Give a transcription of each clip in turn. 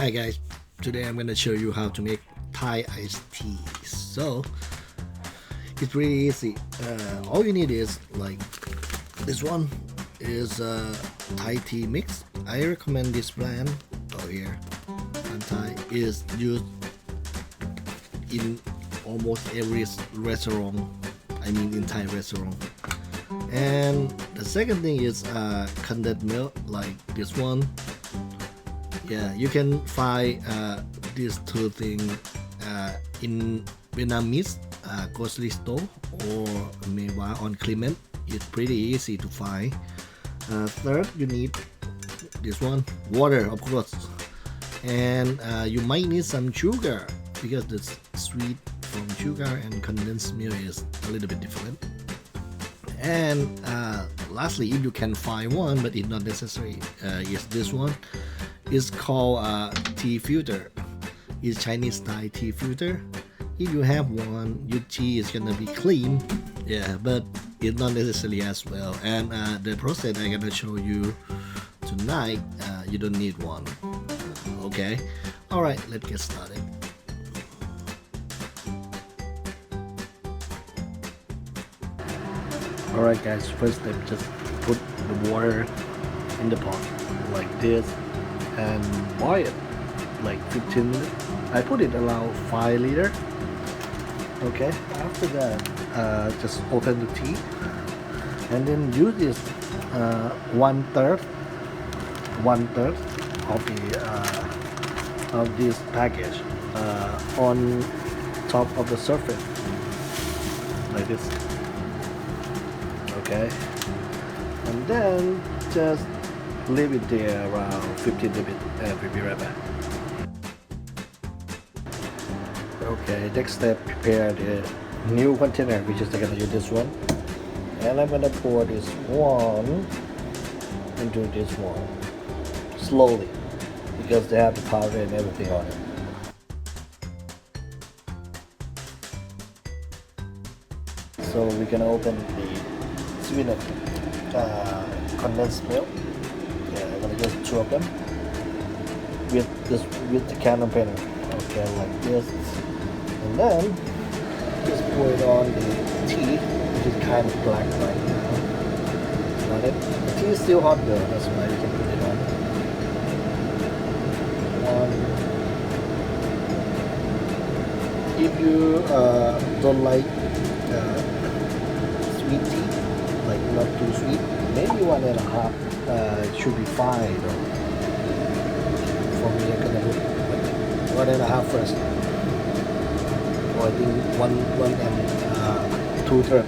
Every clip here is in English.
Hi guys, today I'm gonna show you how to make Thai iced tea. So it's really easy. All you need is like this one is a Thai tea mix. I recommend this brand over here. And Thai is used in almost every restaurant. I mean in Thai restaurant. And the second thing is condensed milk like this one. Yeah, you can find these two things in Vietnamese grocery store or maybe on Clement. It's pretty easy to find. Third, you need this one, water of course, and you might need some sugar because the sweet from sugar and condensed milk is a little bit different. And lastly, if you can find one, but it's not necessary, is this one. It's called tea filter. It's Chinese style tea filter. If you have one, your tea is gonna be clean. Yeah, but it's not necessarily as well. And the process I'm gonna show you tonight, you don't need one. Okay. All right, let's get started. All right, guys. First step, just put the water in the pot like this. And boil it like 15 minutes. I put it around 5 liter. Okay, after that just open the tea and then use this one third of this package on top of the surface like this. Okay, and then just leave it there around 15 minutes and we'll be right back. Okay, next step, prepare the new container, which is gonna use this one, and I'm gonna pour this one into this one slowly because they have the powder and everything on it. So we're gonna open the sweetened condensed milk. Yeah, I'm gonna just two of them with the can opener. Okay, like this, and then just pour it on the tea, which is kind of black right now. Got it? The tea is still hot though, that's why you can put it on. If you don't like sweet tea, like not too sweet, maybe 1.5. It should be fine though. For me, I'm gonna put 1.5 first. Or I think one and 2/3.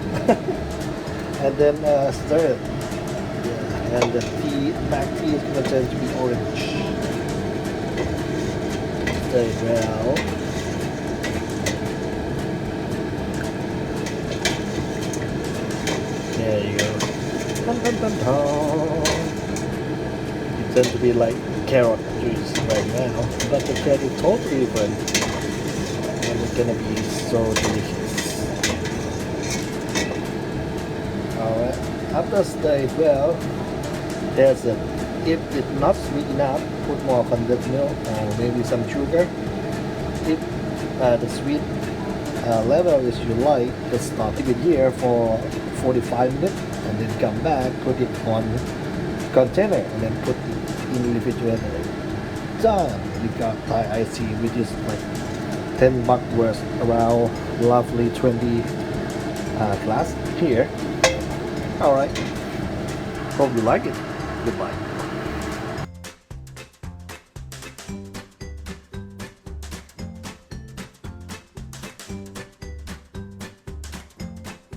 And then stir it. Yeah. And the tea, black tea is gonna turn to be orange. Stir it well. There you go. Dun, dun, dun, dun. It tends to be like carrot juice right now, but the taste is totally different, and it's gonna be so delicious. Alright, after stir it well, there's a, if it's not sweet enough, put more condensed milk or maybe some sugar. If the sweet level is you like, just stop it here for 45 minutes and then come back, put it on container and then put it in refrigerator. Done! We got Thai iced tea, which is like $10 worth, around roughly 20 glass here. Alright, hope you like it. Goodbye.